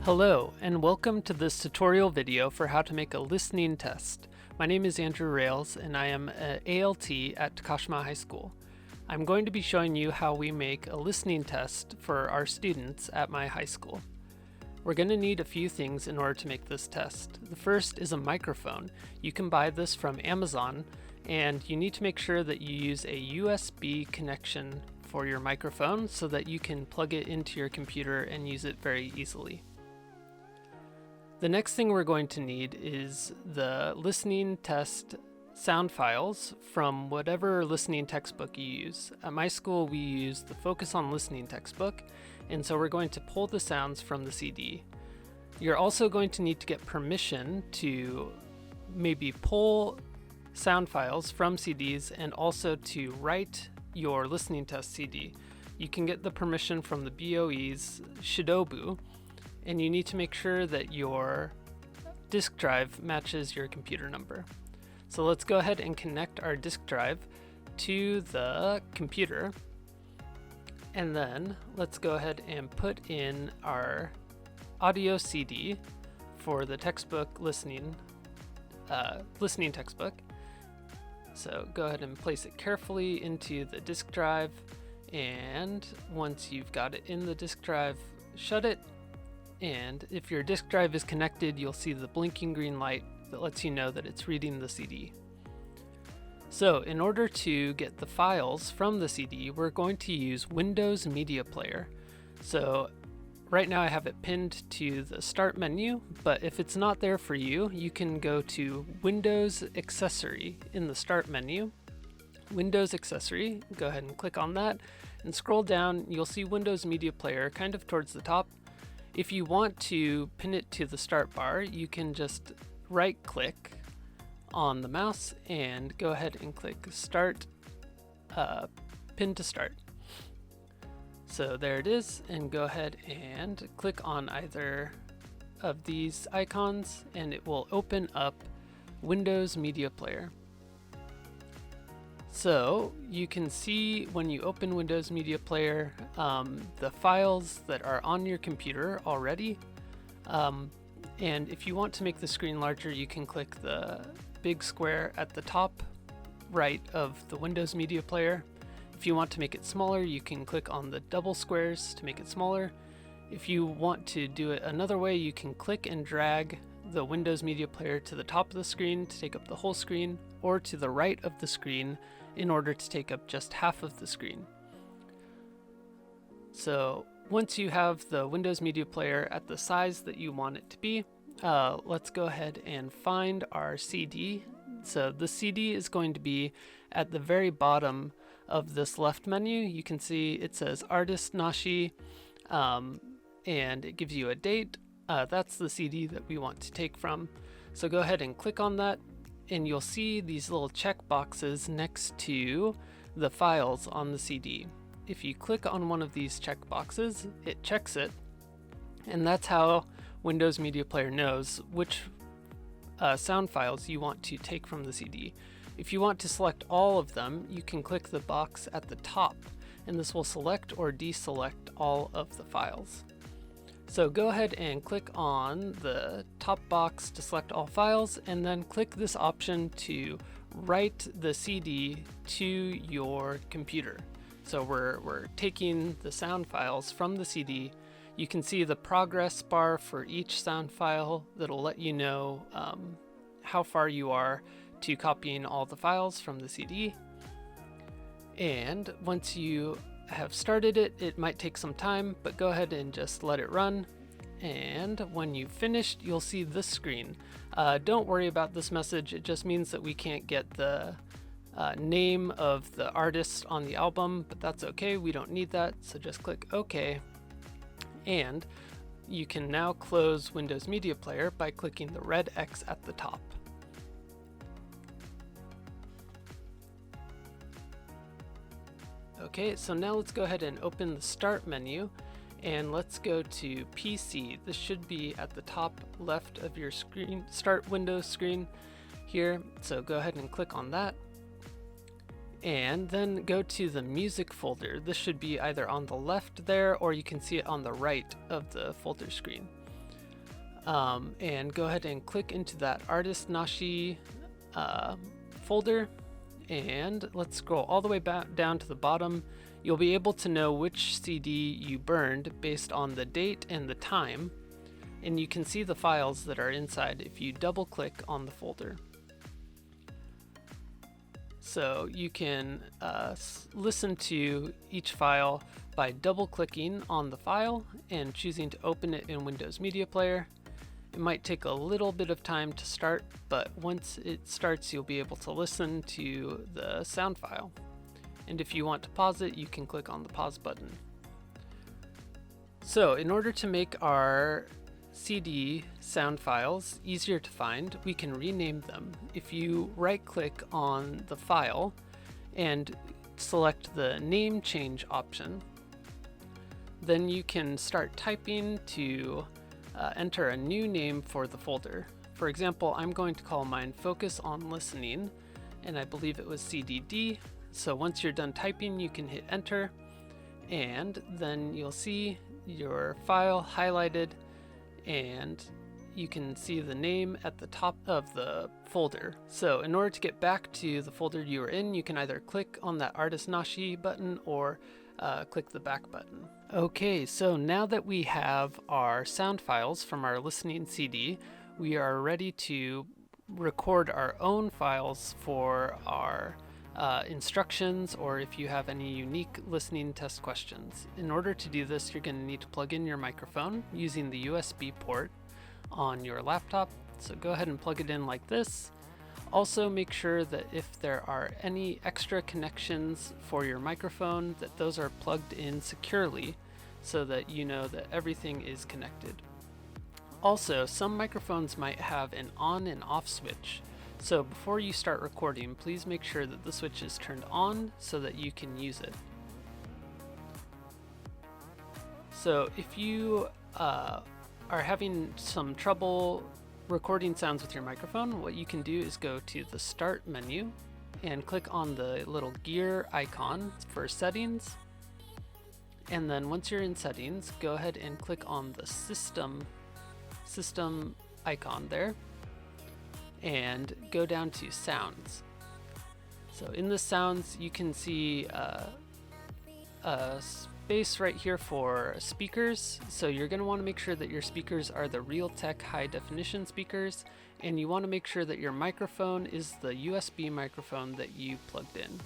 Hello, and welcome to this tutorial video for how to make a listening test. My name is Andrew Rails, and I am an ALT at Takashima High School. I'm going to be showing you how we make a listening test for our students at my high school. We're going to need a few things in order to make this test. The first is a microphone. You can buy this from Amazon, and you need to make sure that you use a USB connection for your microphone so that you can plug it into your computer and use it very easily. The next thing we're going to need is the listening test sound files from whatever listening textbook you use. At my school, we use the Focus on Listening textbook, and so we're going to pull the sounds from the CD. You're also going to need to get permission to maybe pull sound files from CDs and also to write your listening test CD. You can get the permission from the BOE's Shidobu, and you need to make sure that your disk drive matches your computer number. So let's go ahead and connect our disk drive to the computer, and then let's go ahead and put in our audio CD for the textbook listening textbook. So go ahead and place it carefully into the disk drive, and once you've got it in the disk drive, shut it. And if your disk drive is connected, you'll see the blinking green light that lets you know that it's reading the CD. So in order to get the files from the CD, we're going to use Windows Media Player. So right now I have it pinned to the Start menu, but if it's not there for you, you can go to Windows Accessory in the Start menu. Windows Accessory, go ahead and click on that, and scroll down, you'll see Windows Media Player kind of towards the top. If you want to pin it to the start bar, you can just right click on the mouse and go ahead and click Start, Pin to Start. So there it is, and go ahead and click on either of these icons and it will open up Windows Media Player. So you can see when you open Windows Media Player the files that are on your computer already. And if you want to make the screen larger, you can click the big square at the top right of the Windows Media Player. If you want to make it smaller, you can click on the double squares to make it smaller. If you want to do it another way, you can click and drag the Windows Media Player to the top of the screen to take up the whole screen, or to the right of the screen in order to take up just half of the screen. So once you have the Windows Media Player at the size that you want it to be, let's go ahead and find our CD. So the CD is going to be at the very bottom of this left menu. You can see it says Artist Nashi, and it gives you a date. That's the CD that we want to take from. So go ahead and click on that, and you'll see these little check boxes next to the files on the CD. If you click on one of these check boxes, it checks it, and that's how Windows Media Player knows which sound files you want to take from the CD. If you want to select all of them, you can click the box at the top, and this will select or deselect all of the files. So go ahead and click on the top box to select all files, and then click this option to write the CD to your computer. So we're taking the sound files from the CD. You can see the progress bar for each sound file that'll let you know how far you are to copying all the files from the CD. And once you have started it, it might take some time, but go ahead and just let it run. And when you've finished, you'll see this screen. Don't worry about this message. It just means that we can't get the name of the artist on the album, but that's okay. We don't need that. So just click OK. And you can now close Windows Media Player by clicking the red X at the top. Okay, so now let's go ahead and open the Start menu, and let's go to PC. This should be at the top left of your screen, Start Windows screen here. So go ahead and click on that. and then go to the music folder. This should be either on the left there, or you can see it on the right of the folder screen. and go ahead and click into that artist Nashi folder, and let's scroll all the way back down to the bottom. You'll be able to know which CD you burned based on the date and the time, and you can see the files that are inside if you double click on the folder. So you can listen to each file by double clicking on the file and choosing to open it in Windows Media Player. It might take a little bit of time to start, but once it starts, you'll be able to listen to the sound file. And if you want to pause it, you can click on the pause button. So in order to make our CD sound files easier to find, we can rename them. If you right-click on the file and select the name change option, then you can start typing to enter a new name for the folder. For example, I'm going to call mine Focus on Listening, and I believe it was CDD. So once you're done typing, you can hit enter, and then you'll see your file highlighted, and you can see the name at the top of the folder. So in order to get back to the folder you were in, you can either click on that Artist Nashi button or click the back button. Okay, so now that we have our sound files from our listening CD, we are ready to record our own files for our instructions, or if you have any unique listening test questions. In order to do this, you're going to need to plug in your microphone using the USB port on your laptop. So go ahead and plug it in like this. Also make sure that if there are any extra connections for your microphone, that those are plugged in securely so that you know that everything is connected. Also, some microphones might have an on and off switch. So before you start recording, please make sure that the switch is turned on so that you can use it. So if you are having some trouble recording sounds with your microphone, what you can do is go to the Start menu and click on the little gear icon for settings. And then once you're in settings, go ahead and click on the system icon there and go down to sounds. So in the sounds, you can see a space right here for speakers. So you're going to want to make sure that your speakers are the Realtek high definition speakers, and you want to make sure that your microphone is the USB microphone that you plugged in.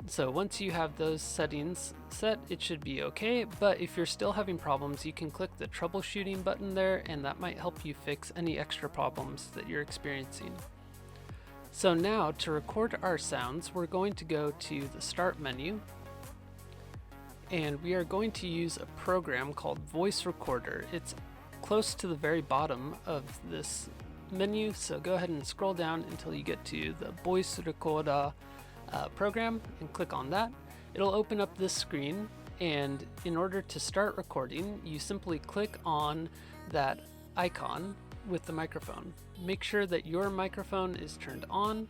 So once you have those settings set, it should be okay, but if you're still having problems, you can click the troubleshooting button there, and that might help you fix any extra problems that you're experiencing. So now to record our sounds, we're going to go to the Start menu, and we are going to use a program called Voice Recorder. It's close to the very bottom of this menu, so go ahead and scroll down until you get to the Voice Recorder program and click on that. It'll open up this screen, and in order to start recording, you simply click on that icon with the microphone. Make sure that your microphone is turned on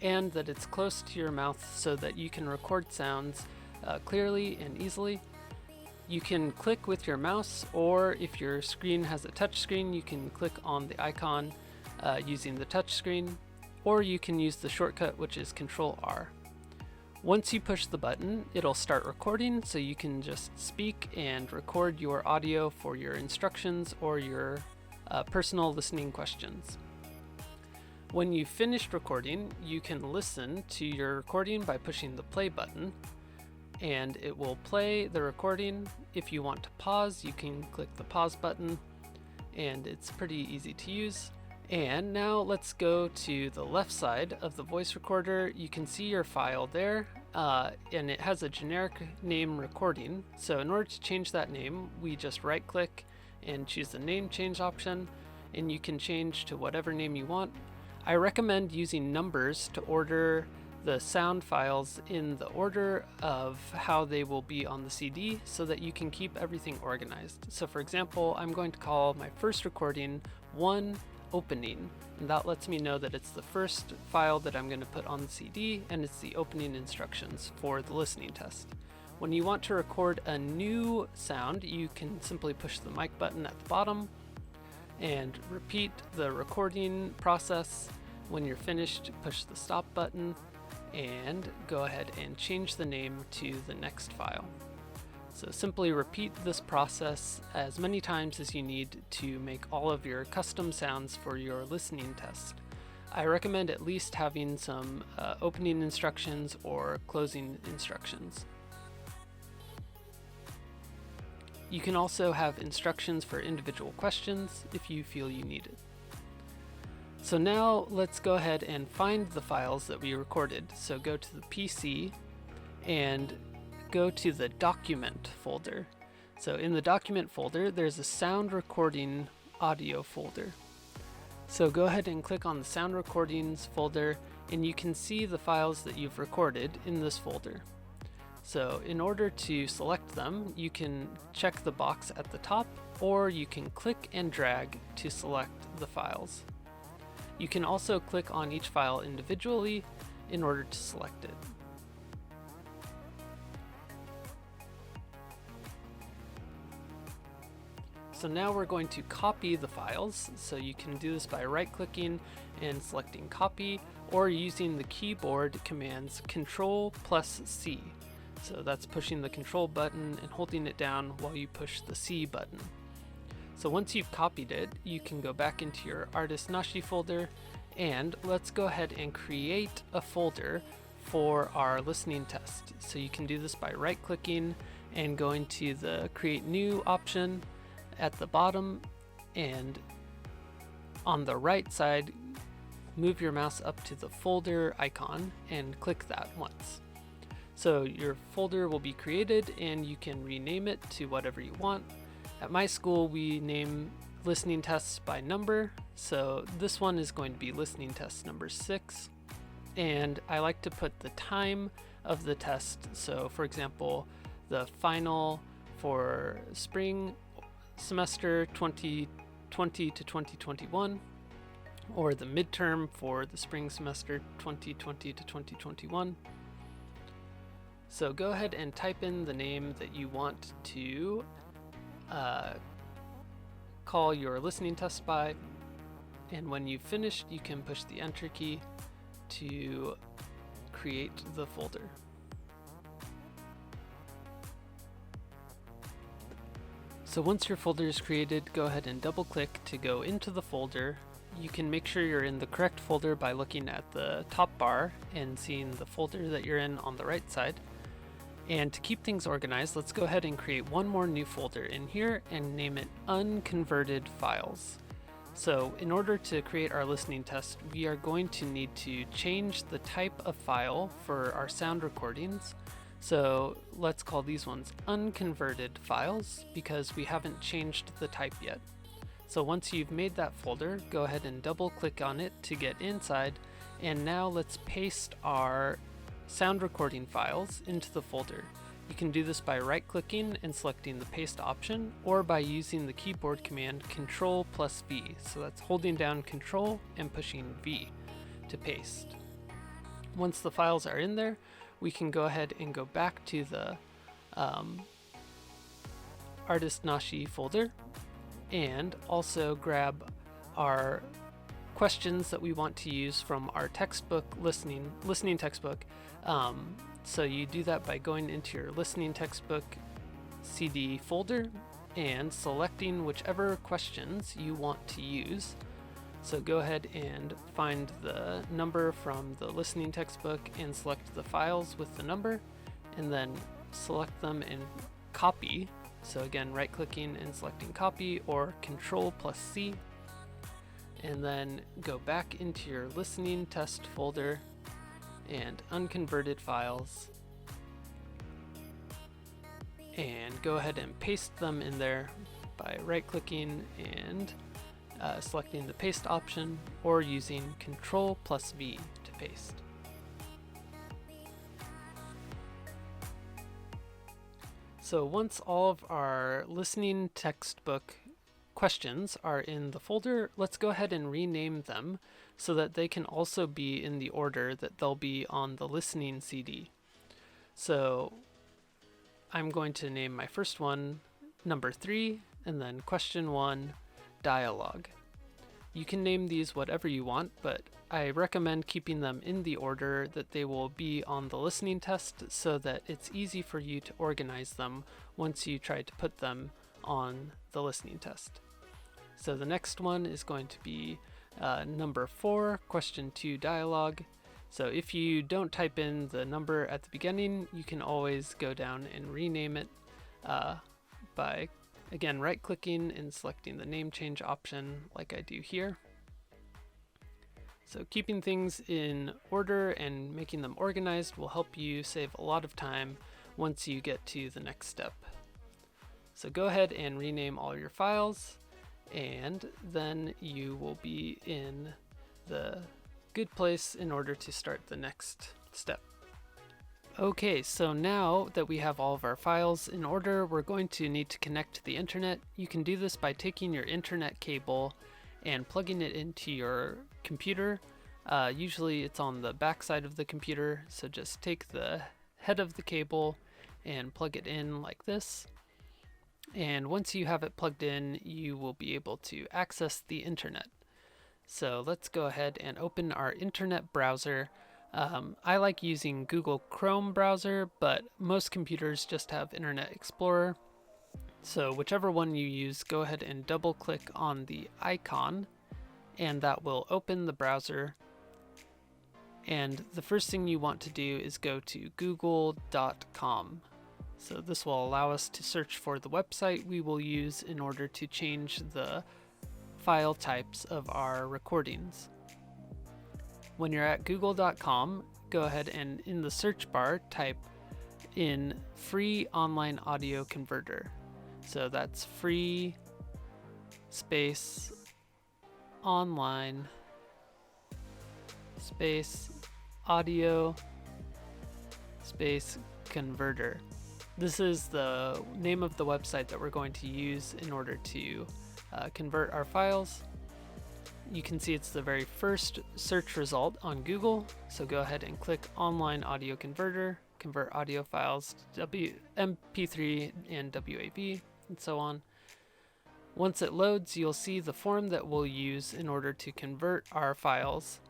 and that it's close to your mouth so that you can record sounds clearly and easily. You can click with your mouse, or if your screen has a touch screen, you can click on the icon using the touch screen, or you can use the shortcut, which is Control-R. Once you push the button, it'll start recording, so you can just speak and record your audio for your instructions or your personal listening questions. When you've finished recording, you can listen to your recording by pushing the play button, and it will play the recording. If you want to pause, you can click the pause button, and it's pretty easy to use. And now let's go to the left side of the voice recorder. You can see your file there, and it has a generic name recording. So in order to change that name, we just right click and choose the name change option, and you can change to whatever name you want. I recommend using numbers to order the sound files in the order of how they will be on the CD so that you can keep everything organized. So for example, I'm going to call my first recording 1 opening, and that lets me know that it's the first file that I'm going to put on the CD, and it's the opening instructions for the listening test. When you want to record a new sound, you can simply push the mic button at the bottom, and repeat the recording process. When you're finished, push the stop button and go ahead and change the name to the next file. So simply repeat this process as many times as you need to make all of your custom sounds for your listening test. I recommend at least having some opening instructions or closing instructions. You can also have instructions for individual questions if you feel you need it. So now let's go ahead and find the files that we recorded. So go to the PC and go to the document folder. So in the document folder, there's a sound recording audio folder. So go ahead and click on the sound recordings folder and you can see the files that you've recorded in this folder. So in order to select them, you can check the box at the top or you can click and drag to select the files. You can also click on each file individually in order to select it. So now we're going to copy the files. So you can do this by right-clicking and selecting copy or using the keyboard commands Control+C. So that's pushing the control button and holding it down while you push the C button. So once you've copied it, you can go back into your Artist Nashi folder and let's go ahead and create a folder for our listening test. So you can do this by right-clicking and going to the Create New option at the bottom, and on the right side, move your mouse up to the folder icon and click that once. So your folder will be created and you can rename it to whatever you want. At my school, we name listening tests by number. So this one is going to be listening test number 6. And I like to put the time of the test. So for example, the final for spring semester 2020 to 2021, or the midterm for the spring semester 2020 to 2021. So go ahead and type in the name that you want to call your listening test by, and when you've finished, you can push the enter key to create the folder. So once your folder is created, go ahead and double click to go into the folder. You can make sure you're in the correct folder by looking at the top bar and seeing the folder that you're in on the right side. And to keep things organized, let's go ahead and create one more new folder in here and name it Unconverted Files. So in order to create our listening test, we are going to need to change the type of file for our sound recordings. So let's call these ones unconverted files because we haven't changed the type yet. So once you've made that folder, go ahead and double click on it to get inside. And now let's paste our sound recording files into the folder. You can do this by right-clicking and selecting the paste option or by using the keyboard command Control+V. So that's holding down Control and pushing V to paste. Once the files are in there, we can go ahead and go back to the Artist Nashi folder and also grab our questions that we want to use from our textbook listening textbook. So you do that by going into your listening textbook CD folder and selecting whichever questions you want to use. So go ahead and find the number from the listening textbook and select the files with the number and then select them and copy. So again, right-clicking and selecting copy or Control+C, and then go back into your listening test folder and unconverted files and go ahead and paste them in there by right-clicking and selecting the paste option or using Control+V to paste. So once all of our listening textbook questions are in the folder, let's go ahead and rename them so that they can also be in the order that they'll be on the listening CD. So I'm going to name my first one number 3, and then question 1, dialog. You can name these whatever you want, but I recommend keeping them in the order that they will be on the listening test so that it's easy for you to organize them once you try to put them on the listening test. So the next one is going to be number 4, question 2 dialog. So if you don't type in the number at the beginning, you can always go down and rename it by, again, right-clicking and selecting the name change option like I do here. So keeping things in order and making them organized will help you save a lot of time once you get to the next step. So go ahead and rename all your files, and then you will be in the good place in order to start the next step. Okay, so now that we have all of our files in order, we're going to need to connect to the internet. You can do this by taking your internet cable and plugging it into your computer. Usually it's on the back side of the computer, so just take the head of the cable and plug it in like this. And once you have it plugged in, you will be able to access the internet. So let's go ahead and open our internet browser. I like using Google Chrome browser, but most computers just have Internet Explorer. So whichever one you use, go ahead and double click on the icon, and that will open the browser. And the first thing you want to do is go to google.com. So this will allow us to search for the website we will use in order to change the file types of our recordings. When you're at google.com, go ahead and in the search bar type in free online audio converter. So that's free space online space audio space converter. This is the name of the website that we're going to use in order to convert our files. You can see it's the very first search result on Google, so go ahead and click Online Audio Converter, convert audio files to MP3 and WAV, and so on. Once it loads, you'll see the form that we'll use in order to convert our files.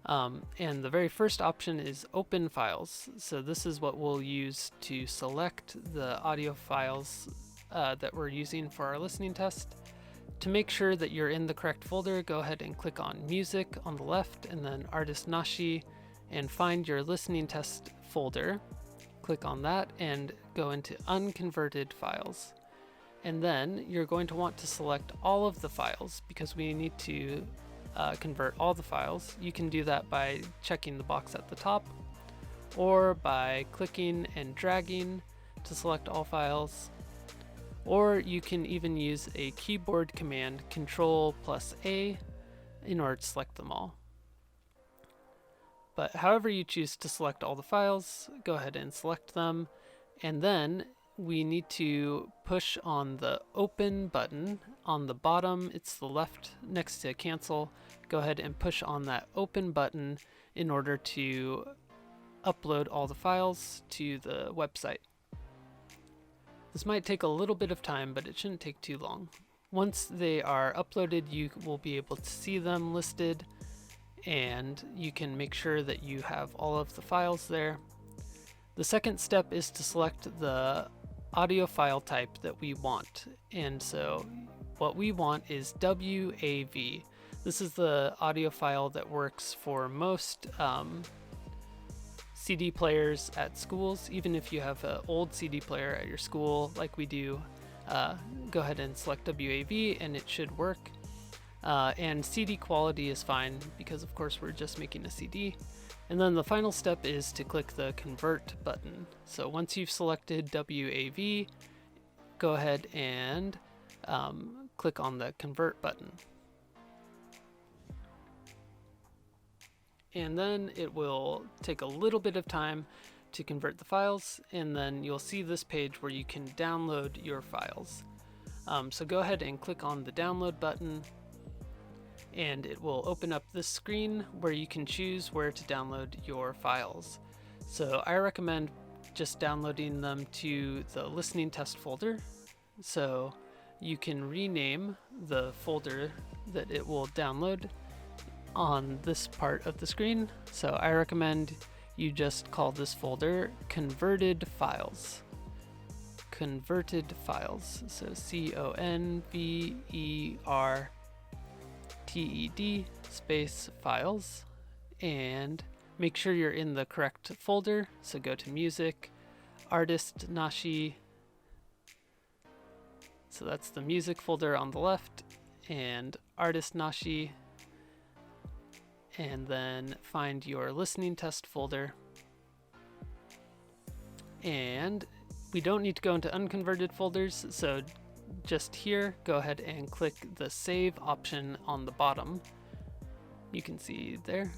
And the very first option is Open Files. So this is what we'll use to select the audio files that we're using for our listening test. To make sure that you're in the correct folder, go ahead and click on Music on the left and then Artist Nashi and find your listening test folder. Click on that and go into Unconverted Files. And then you're going to want to select all of the files because we need to convert all the files. You can do that by checking the box at the top or by clicking and dragging to select all files. Or you can even use a keyboard command, Control+A, in order to select them all. But however you choose to select all the files, go ahead and select them. And then we need to push on the Open button on the bottom. It's the left next to Cancel. Go ahead and push on that Open button in order to upload all the files to the website. This might take a little bit of time, but it shouldn't take too long. Once they are uploaded, you will be able to see them listed, and you can make sure that you have all of the files there. The second step is to select the audio file type that we want. And so what we want is WAV. This is the audio file that works for most CD players at schools. Even if you have an old CD player at your school like we do, go ahead and select WAV and it should work. And CD quality is fine because of course we're just making a CD. And then the final step is to click the Convert button. So once you've selected WAV, go ahead and click on the Convert button. And then it will take a little bit of time to convert the files, and then you'll see this page where you can download your files. So go ahead and click on the Download button, and it will open up this screen where you can choose where to download your files. So I recommend just downloading them to the listening test folder. So you can rename the folder that it will download on this part of the screen. So I recommend you just call this folder converted files. Converted files. So CONVERTED space files, and make sure you're in the correct folder. So go to music, artist Nashi. So that's the music folder on the left, and artist Nashi, and then find your listening test folder. And we don't need to go into unconverted folders, so just here, go ahead and click the save option on the bottom. You can see there.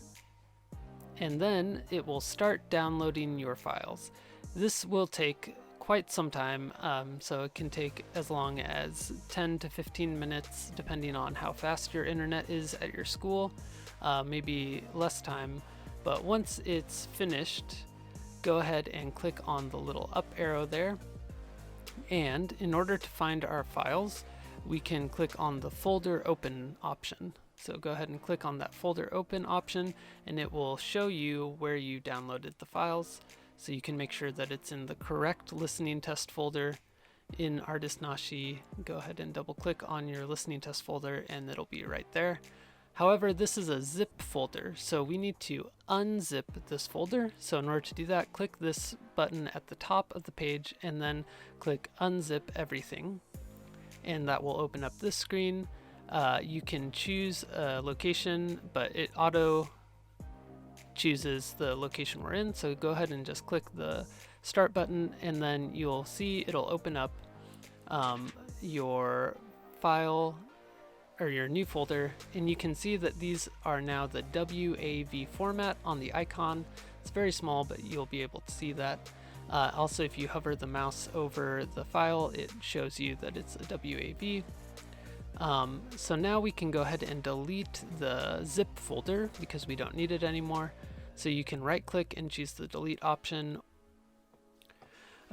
And then it will start downloading your files. This will take quite some time, so it can take as long as 10 to 15 minutes depending on how fast your internet is at your school, maybe less time. But once it's finished, go ahead and click on the little up arrow there. And in order to find our files, we can click on the folder open option. So go ahead and click on that folder open option, and it will show you where you downloaded the files. So you can make sure that it's in the correct listening test folder in Artist Nashi. Go ahead and double click on your listening test folder and it'll be right there. However, this is a zip folder, so we need to unzip this folder. So in order to do that, click this button at the top of the page and then click unzip everything. And that will open up this screen. You can choose a location, but it auto chooses the location we're in. So go ahead and just click the start button, and then you'll see it'll open up your file or your new folder, and you can see that these are now the WAV format on the icon. It's very small, but you'll be able to see that. Also, if you hover the mouse over the file, it shows you that it's a WAV. So now we can go ahead and delete the zip folder because we don't need it anymore. So you can right click and choose the delete option.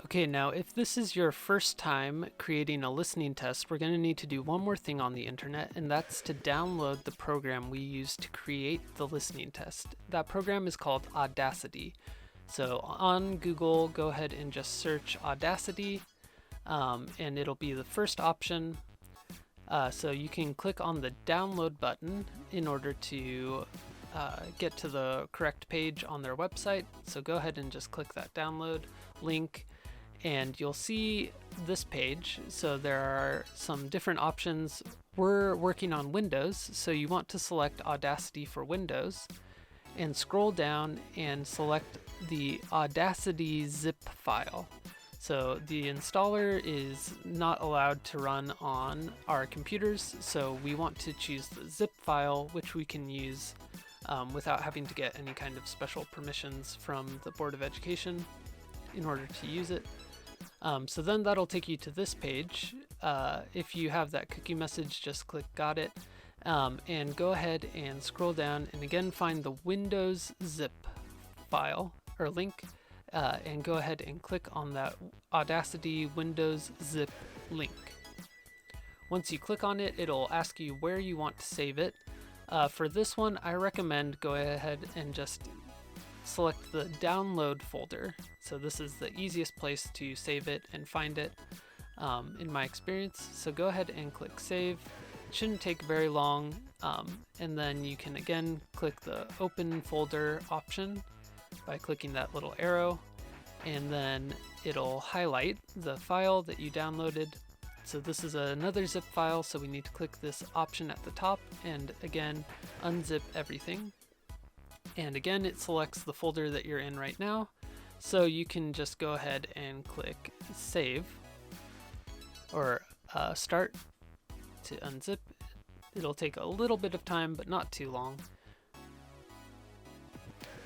Okay, now if this is your first time creating a listening test, we're going to need to do one more thing on the internet, and that's to download the program we use to create the listening test. That program is called Audacity. So on Google, go ahead and just search Audacity, and it'll be the first option. So you can click on the download button in order to get to the correct page on their website. So go ahead and just click that download link, and you'll see this page. So there are some different options. We're working on Windows, so you want to select Audacity for Windows and scroll down and select the Audacity zip file. So the installer is not allowed to run on our computers, so we want to choose the zip file, which we can use without having to get any kind of special permissions from the Board of Education in order to use it. So then that'll take you to this page. If you have that cookie message, just click got it, and go ahead and scroll down and again find the Windows zip file or link, and go ahead and click on that Audacity Windows zip link. Once you click on it, it'll ask you where you want to save it. For this one, I recommend go ahead and just select the download folder. So this is the easiest place to save it and find it in my experience. So go ahead and click save. It shouldn't take very long, and then you can again click the open folder option by clicking that little arrow, and then it'll highlight the file that you downloaded. So this is another zip file, so we need to click this option at the top and again unzip everything. And again, it selects the folder that you're in right now. So you can just go ahead and click save or start to unzip. It'll take a little bit of time, but not too long.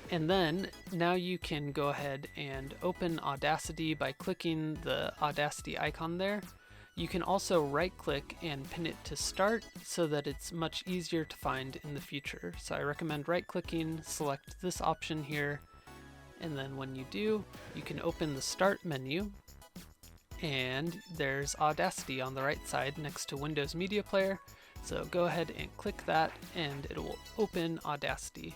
And then now you can go ahead and open Audacity by clicking the Audacity icon there. You can also right click and pin it to start so that it's much easier to find in the future. So I recommend right clicking, select this option here, and then when you do, you can open the start menu and there's Audacity on the right side next to Windows Media Player. So go ahead and click that and it will open Audacity.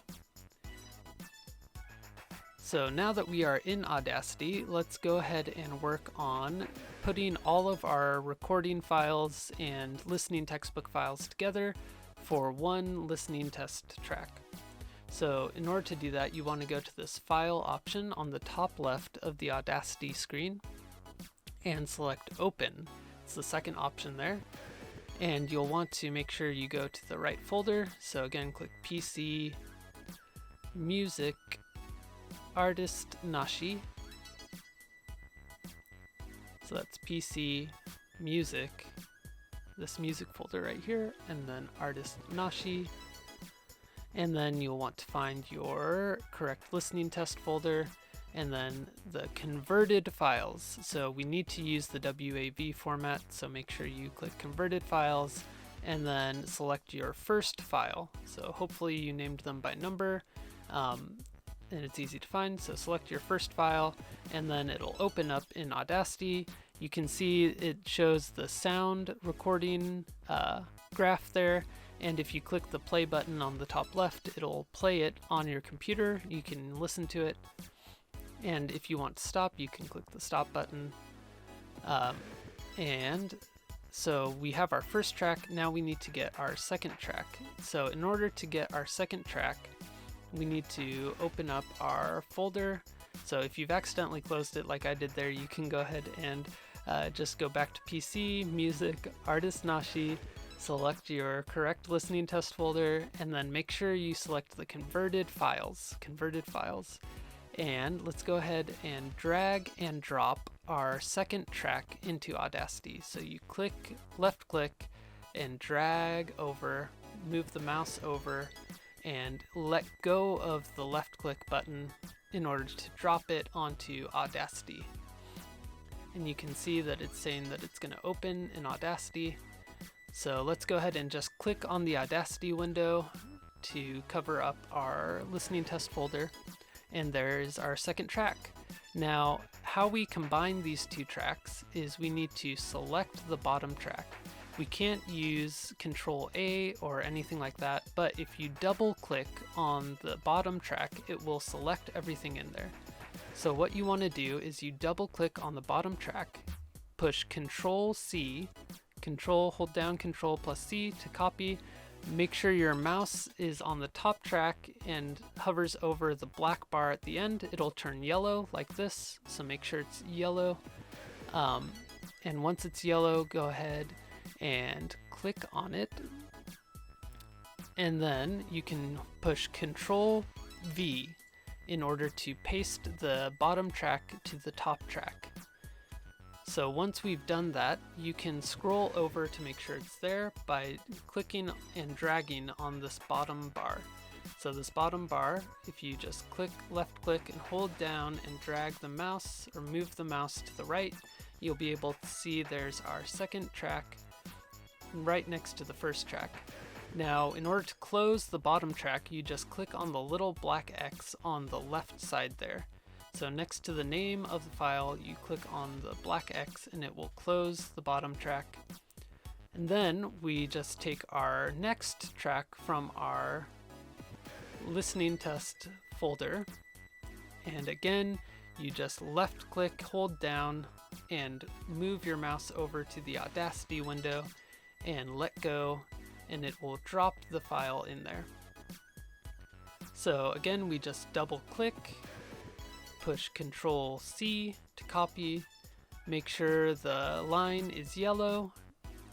So now that we are in Audacity, let's go ahead and work on putting all of our recording files and listening textbook files together for one listening test track. So in order to do that, you want to go to this File option on the top left of the Audacity screen and select Open. It's the second option there. And you'll want to make sure you go to the right folder. So again, click PC, Music, Artist Nashi. So that's PC, Music, this music folder right here, and then Artist Nashi. And then you'll want to find your correct listening test folder, and then the converted files. So we need to use the WAV format, so make sure you click converted files and then select your first file. So hopefully you named them by number, and it's easy to find. So select your first file and then it'll open up in Audacity. You can see it shows the sound recording graph there. And if you click the play button on the top left, it'll play it on your computer. You can listen to it. And if you want to stop, you can click the stop button. And so we have our first track. Now we need to get our second track. So in order to get our second track, we need to open up our folder. So if you've accidentally closed it like I did there, you can go ahead and just go back to PC, Music, Artist Nashi, select your correct listening test folder, and then make sure you select the converted files. And let's go ahead and drag and drop our second track into Audacity. So you left click and drag over, move the mouse over, and let go of the left click button in order to drop it onto Audacity. And you can see that it's saying that it's going to open in Audacity. So let's go ahead and just click on the Audacity window to cover up our listening test folder. And there's our second track. Now, how we combine these two tracks is we need to select the bottom track. We can't use Control A or anything like that, but if you double click on the bottom track, it will select everything in there. So what you want to do is you double click on the bottom track, push Control C, hold down Control plus C to copy. Make sure your mouse is on the top track and hovers over the black bar at the end. It'll turn yellow like this, so make sure it's yellow. And once it's yellow, go ahead and click on it. And then you can push Control V in order to paste the bottom track to the top track. So once we've done that, you can scroll over to make sure it's there by clicking and dragging on this bottom bar. So this bottom bar, if you just left click and hold down and drag the mouse or move the mouse to the right, you'll be able to see there's our second track right next to the first track. Now, in order to close the bottom track, you just click on the little black X on the left side there. So next to the name of the file, you click on the black X and it will close the bottom track. And then we just take our next track from our listening test folder. And again, you just left click, hold down, and move your mouse over to the Audacity window and let go, and it will drop the file in there. So again, we just double click, push Control C to copy, make sure the line is yellow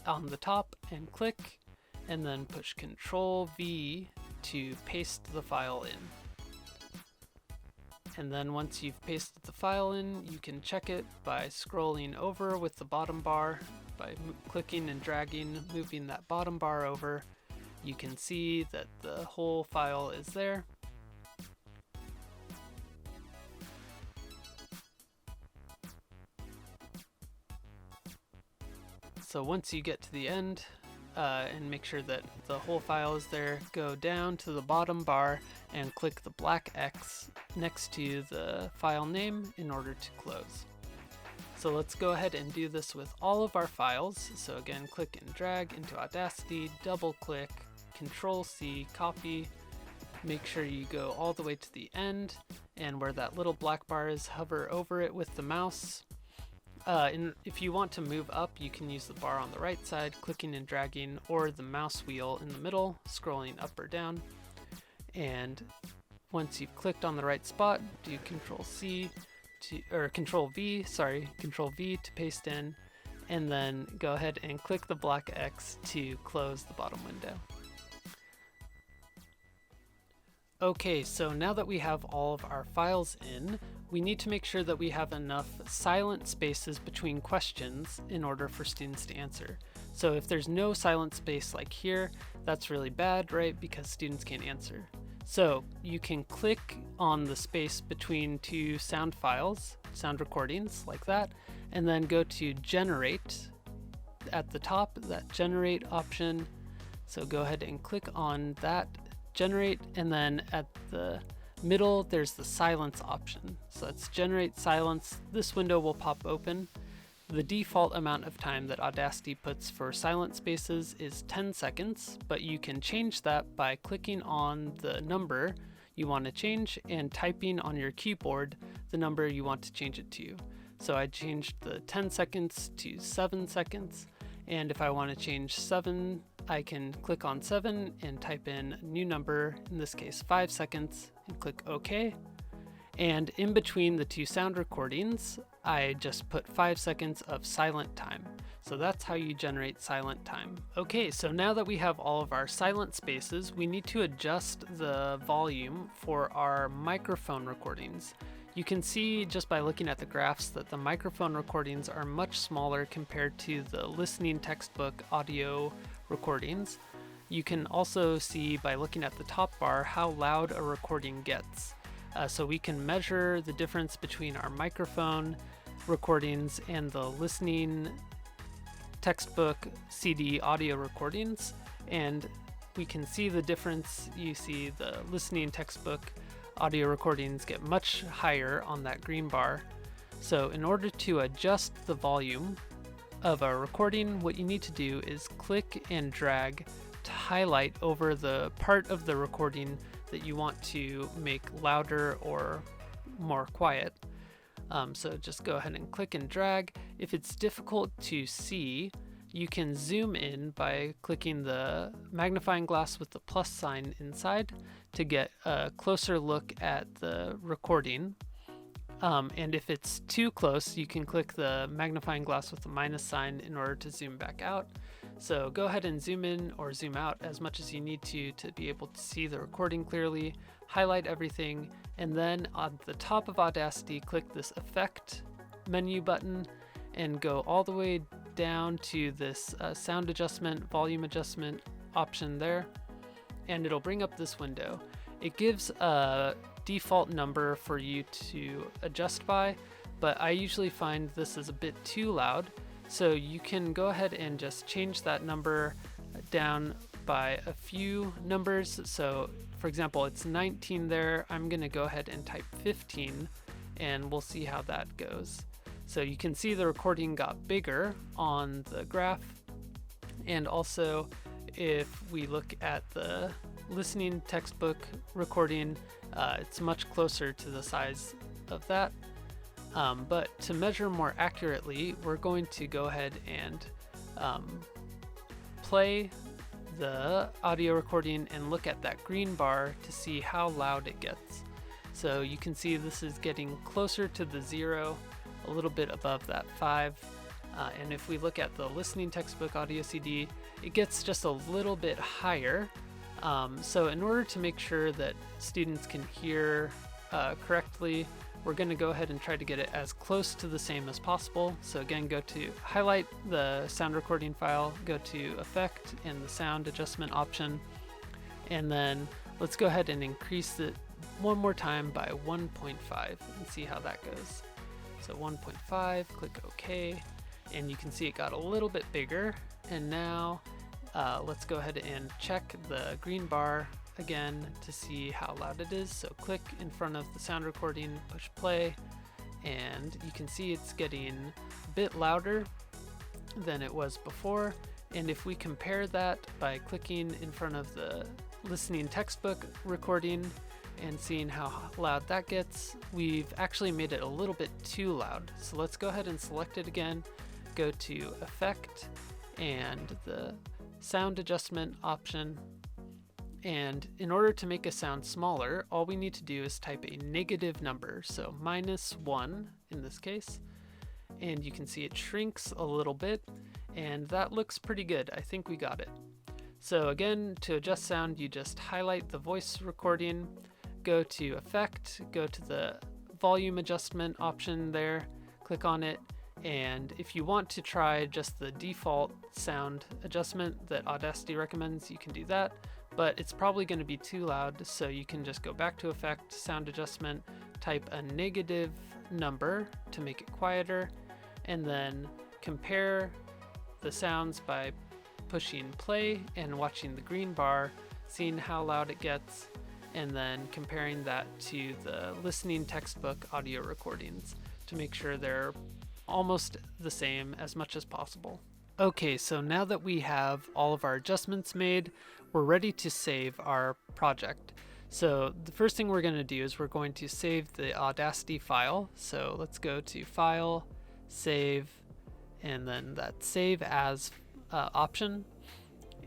on the top and click, and then push Control V to paste the file in. And then once you've pasted the file in, you can check it by scrolling over with the bottom bar, by clicking and dragging, moving that bottom bar over. You can see that the whole file is there. So once you get to the end and make sure that the whole file is there, go down to the bottom bar and click the black X next to the file name in order to close. So let's go ahead and do this with all of our files. So again, click and drag into Audacity, double click, Control C, copy, make sure you go all the way to the end, and where that little black bar is, hover over it with the mouse. And if you want to move up, you can use the bar on the right side, clicking and dragging, or the mouse wheel in the middle, scrolling up or down. And once you've clicked on the right spot, do Control C or Control V to paste in, and then go ahead and click the black X to close the bottom window. Okay, so now that we have all of our files in, we need to make sure that we have enough silent spaces between questions in order for students to answer. So if there's no silent space like here, that's really bad, right? Because students can't answer. So you can click on the space between two sound files, sound recordings like that, and then go to generate at the top, that generate option. So go ahead and click on that, generate, and then at the middle there's the silence option. So let's generate silence. This window will pop open. The default amount of time that Audacity puts for silent spaces is 10 seconds, but you can change that by clicking on the number you want to change and typing on your keyboard the number you want to change it to. So I changed the 10 seconds to 7 seconds, and if I want to change 7, I can click on 7 and type in a new number, in this case 5 seconds, and click OK. And in between the two sound recordings, I just put 5 seconds of silent time. So that's how you generate silent time. Okay, so now that we have all of our silent spaces, we need to adjust the volume for our microphone recordings. You can see just by looking at the graphs that the microphone recordings are much smaller compared to the listening textbook audio recordings. You can also see by looking at the top bar how loud a recording gets. So we can measure the difference between our microphone recordings and the listening textbook CD audio recordings, and we can see the difference. You see the listening textbook audio recordings get much higher on that green bar. So in order to adjust the volume of a recording, what you need to do is click and drag to highlight over the part of the recording that you want to make louder or more quiet. So just go ahead and click and drag. If it's difficult to see, you can zoom in by clicking the magnifying glass with the plus sign inside to get a closer look at the recording. And if it's too close, you can click the magnifying glass with the minus sign in order to zoom back out. So go ahead and zoom in or zoom out as much as you need to be able to see the recording clearly, highlight everything, and then on the top of Audacity, click this Effect menu button and go all the way down to this sound adjustment, volume adjustment option there, and it'll bring up this window. It gives a default number for you to adjust by, but I usually find this is a bit too loud. So you can go ahead and just change that number down by a few numbers. So for example, it's 19 there. I'm gonna go ahead and type 15 and we'll see how that goes. So you can see the recording got bigger on the graph. And also if we look at the listening textbook recording, it's much closer to the size of that. But to measure more accurately, we're going to go ahead and play the audio recording and look at that green bar to see how loud it gets. So you can see this is getting closer to the 0, a little bit above that 5. And if we look at the listening textbook audio CD, it gets just a little bit higher. So in order to make sure that students can hear correctly, we're going to go ahead and try to get it as close to the same as possible. So again, go to highlight the sound recording file, go to Effect and the sound adjustment option, and then let's go ahead and increase it one more time by 1.5 and see how that goes. So 1.5, click OK, and you can see it got a little bit bigger. And now let's go ahead and check the green bar again to see how loud it is. So click in front of the sound recording, push play, and you can see it's getting a bit louder than it was before. And if we compare that by clicking in front of the listening textbook recording and seeing how loud that gets, we've actually made it a little bit too loud. So let's go ahead and select it again, go to Effect and the Sound Adjustment option. And in order to make a sound smaller, all we need to do is type a negative number, so -1 in this case, and you can see it shrinks a little bit, and that looks pretty good. I think we got it. So again, to adjust sound, you just highlight the voice recording, go to Effect, go to the volume adjustment option there, click on it, and if you want to try just the default sound adjustment that Audacity recommends, you can do that. But it's probably going to be too loud, so you can just go back to Effect, Sound Adjustment, type a negative number to make it quieter, and then compare the sounds by pushing play and watching the green bar, seeing how loud it gets, and then comparing that to the listening textbook audio recordings to make sure they're almost the same as much as possible. Okay, so now that we have all of our adjustments made, we're ready to save our project. So the first thing we're going to do is we're going to save the Audacity file. So let's go to File, Save, and then that Save As option.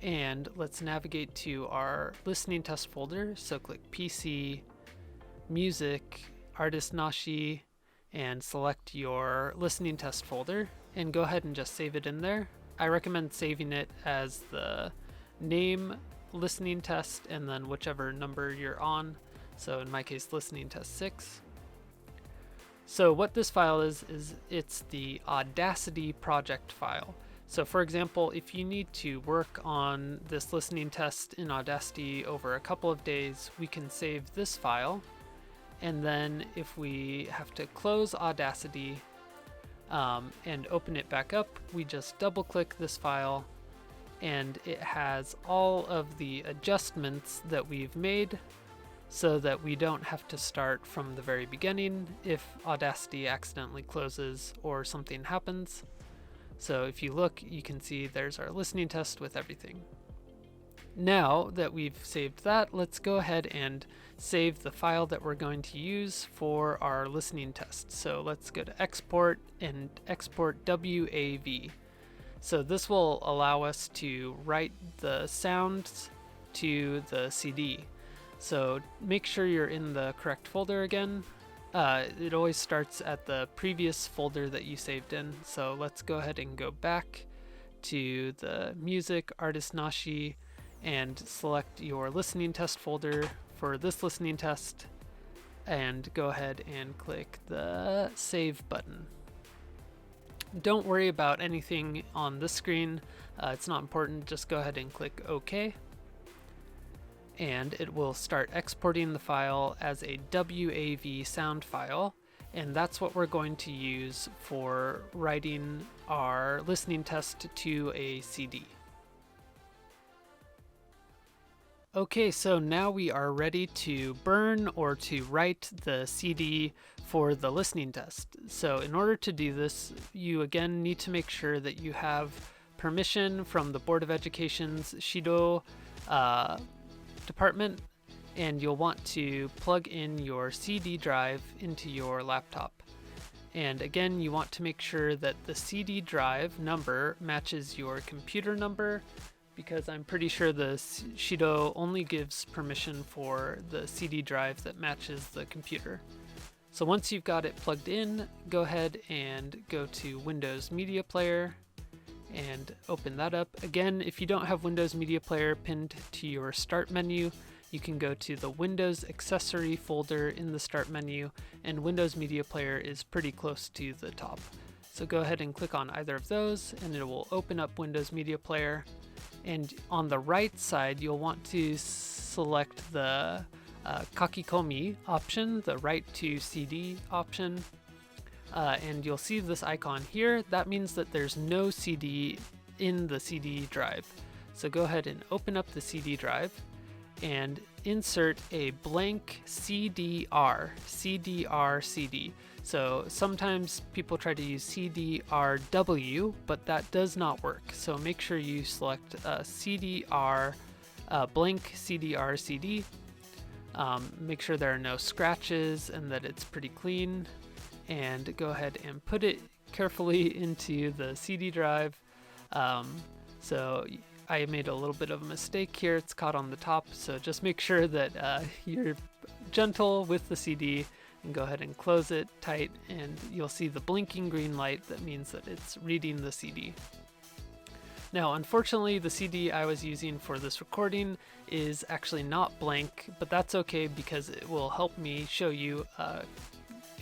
And let's navigate to our listening test folder. So click PC, Music, Artist Nashi, and select your listening test folder and go ahead and just save it in there. I recommend saving it as the name listening test and then whichever number you're on. So in my case, listening test 6. So what this file is it's the Audacity project file. So for example, if you need to work on this listening test in Audacity over a couple of days, we can save this file. And then if we have to close Audacity and open it back up, we just double click this file and it has all of the adjustments that we've made so that we don't have to start from the very beginning if Audacity accidentally closes or something happens. So if you look, you can see there's our listening test with everything. Now that we've saved that, let's go ahead and save the file that we're going to use for our listening test. So let's go to Export and export WAV. So this will allow us to write the sounds to the CD. So make sure you're in the correct folder again. It always starts at the previous folder that you saved in. So let's go ahead and go back to the Music, Artist Nashi, and select your listening test folder for this listening test and go ahead and click the Save button. Don't worry about anything on this screen. It's not important. Just go ahead and click OK. And it will start exporting the file as a WAV sound file. And that's what we're going to use for writing our listening test to a CD. Okay, so now we are ready to burn or to write the CD for the listening test. So in order to do this, you again need to make sure that you have permission from the Board of Education's Shido department, and you'll want to plug in your CD drive into your laptop. And again, you want to make sure that the CD drive number matches your computer number, because I'm pretty sure the Shido only gives permission for the CD drive that matches the computer. So once you've got it plugged in, go ahead and go to Windows Media Player and open that up. Again, if you don't have Windows Media Player pinned to your Start menu, you can go to the Windows Accessory folder in the Start menu, and Windows Media Player is pretty close to the top. So go ahead and click on either of those and it will open up Windows Media Player. And on the right side, you'll want to select the Kakikomi option, the Write to CD option. And you'll see this icon here. That means that there's no CD in the CD drive. So go ahead and open up the CD drive and insert a blank CDR CD. So sometimes people try to use CDRW, but that does not work. So make sure you select CDR, blank CDR CD. Make sure there are no scratches and that it's pretty clean, and go ahead and put it carefully into the CD drive. So I made a little bit of a mistake here. It's caught on the top, so just make sure that you're gentle with the CD, and go ahead and close it tight, and you'll see the blinking green light. That means that it's reading the CD. Now, unfortunately, the CD I was using for this recording is actually not blank, but that's okay because it will help me show you an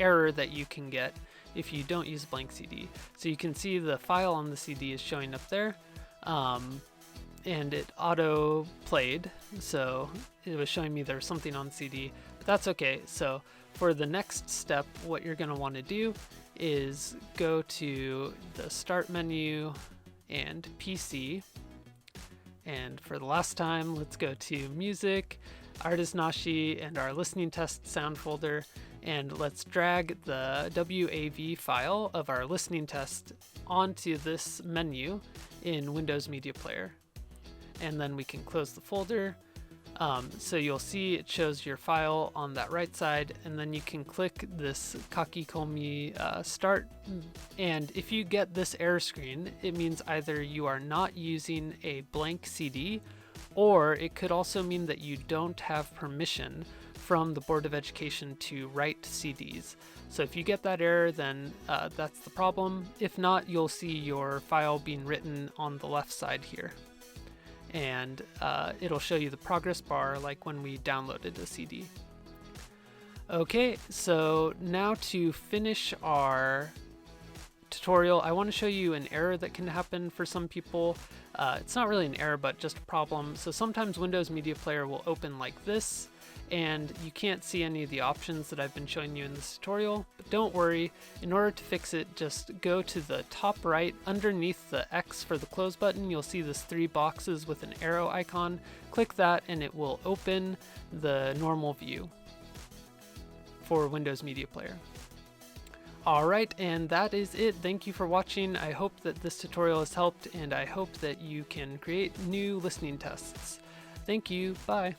error that you can get if you don't use a blank CD. So you can see the file on the CD is showing up there, and it auto played, so it was showing me there was something on CD, but that's okay. So for the next step, what you're going to want to do is go to the Start menu and PC, and for the last time, let's go to Music, Artist Nashi, and our listening test sound folder, and let's drag the WAV file of our listening test onto this menu in Windows Media Player. And then we can close the folder. So you'll see it shows your file on that right side, and then you can click this Kakikomi start. And if you get this error screen, it means either you are not using a blank CD, or it could also mean that you don't have permission from the Board of Education to write CDs. So if you get that error, then that's the problem. If not, you'll see your file being written on the left side here. And it'll show you the progress bar like when we downloaded a CD. Okay, so now to finish our tutorial, I want to show you an error that can happen for some people. It's not really an error, but just a problem. So sometimes Windows Media Player will open like this, and you can't see any of the options that I've been showing you in this tutorial, but don't worry. In order to fix it, just go to the top right. Underneath the X for the close button, you'll see this 3 boxes with an arrow icon. Click that and it will open the normal view for Windows Media Player. Alright, and that is it. Thank you for watching. I hope that this tutorial has helped, and I hope that you can create new listening tests. Thank you. Bye.